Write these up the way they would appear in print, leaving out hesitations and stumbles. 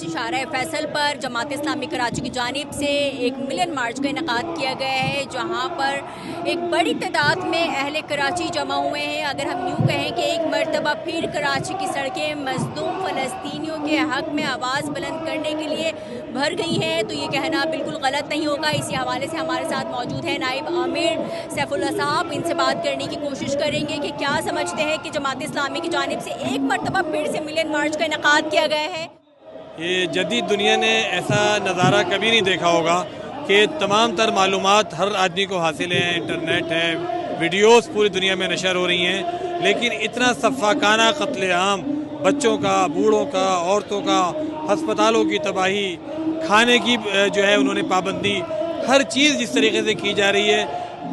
कराची शाहराह फैसल पर जमात इस्लामी कराची की जानिब से एक मिलियन मार्च का इनेकाद किया गया है, जहाँ पर एक बड़ी तादाद में अहले कराची जमा हुए हैं। अगर हम यूँ कहें कि एक मरतबा फिर कराची की सड़कें मज़लूम फ़लस्तीनियों के हक़ में आवाज़ बुलंद करने के लिए भर गई हैं, तो ये कहना बिल्कुल गलत नहीं होगा। इसी हवाले से हमारे साथ मौजूद है नाइब आमिर सैफुल्लाह साहब। इनसे बात करने की कोशिश करेंगे कि क्या समझते हैं कि जमात इस्लामी की जानिब से एक मरतबा फिर से मिलियन मार्च का इनेकाद किया गया है। ये जदीद दुनिया ने ऐसा नज़ारा कभी नहीं देखा होगा कि तमाम तर मालूमात हर आदमी को हासिल हैं, इंटरनेट है, वीडियोस पूरी दुनिया में नशर हो रही हैं, लेकिन इतना सफ़ाकाना कत्लेआम, बच्चों का, बूढ़ों का, औरतों का, हस्पतालों की तबाही, खाने की जो है उन्होंने पाबंदी, हर चीज़ जिस तरीके से की जा रही है,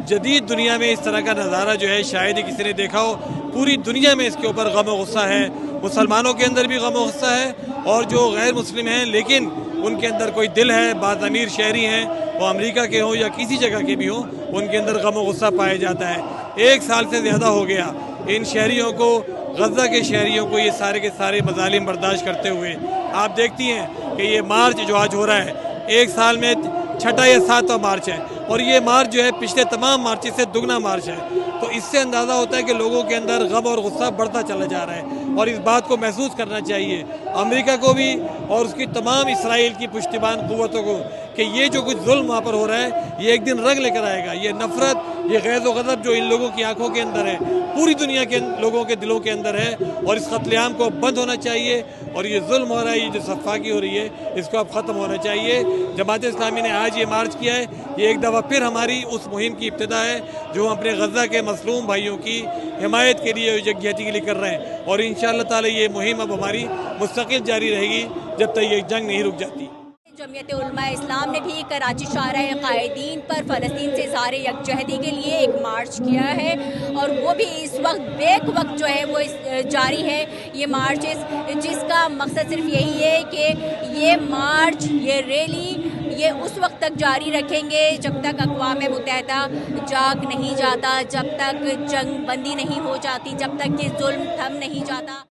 जदीद दुनिया में इस तरह का नज़ारा जो है शायद ही किसी ने देखा हो। पूरी दुनिया में इसके ऊपर गम और गुस्सा है, मुसलमानों के अंदर भी गम और गुस्सा है, और जो गैर मुस्लिम हैं लेकिन उनके अंदर कोई दिल है, बाज़ अमीर शहरी हैं, वो अमेरिका के हों या किसी जगह के भी हों, उनके अंदर गम और गुस्सा पाया जाता है। एक साल से ज़्यादा हो गया इन शहरियों को, गज़ा के शहरियों को, ये सारे के सारे मज़ालिम बर्दाश्त करते हुए। आप देखती हैं कि ये मार्च जो आज हो रहा है, एक साल में छठा या सातवां मार्च है, और ये मार्च जो है पिछले तमाम मार्च से दुगना मार्च है। तो इससे अंदाज़ा होता है कि लोगों के अंदर गम और गुस्सा बढ़ता चला जा रहा है, और इस बात को महसूस करना चाहिए अमेरिका को भी और उसकी तमाम इसराइल की पुश्तबान क़ुव्वतों को कि ये जो कुछ जुल्म वहाँ पर हो रहा है ये एक दिन रंग लेकर आएगा। ये नफ़रत, ये गैज़ व ग़ज़ब जो इन लोगों की आंखों के अंदर है, पूरी दुनिया के लोगों के दिलों के अंदर है, और इस कत्लेआम को बंद होना चाहिए। और ये जुल्म हो रहा है, ये जो सफ़ाकी हो रही है, इसको अब ख़त्म होना चाहिए। जमात इस्लामी ने आज ये मार्च किया है, ये एक दफ़ा फिर हमारी उस मुहिम की इब्तिदा है जो हम अपने गज़ा के मज़लूम भाइयों की हिमायत के लिए, यकजहती के लिए कर रहे हैं, और इंशाअल्लाह ताला ये मुहिम अब हमारी मुस्तकिल जारी रहेगी जब तक ये जंग नहीं रुक जाती। जमीयत उलमा इस्लाम ने भी कराची शाहराह कायदीन पर फ़लस्तीन से इज़हार यकजहती के लिए एक मार्च किया है, और वो भी इस वक्त बेक वक्त जो है वो जारी है ये मार्चेस, जिसका मकसद सिर्फ यही है कि ये मार्च, ये रैली ये उस वक्त तक जारी रखेंगे जब तक अक़वाम मुत्तहिदा जाग नहीं जाता, जब तक जंग बंदी नहीं हो जाती, जब तक कि जुल्म थम नहीं जाता।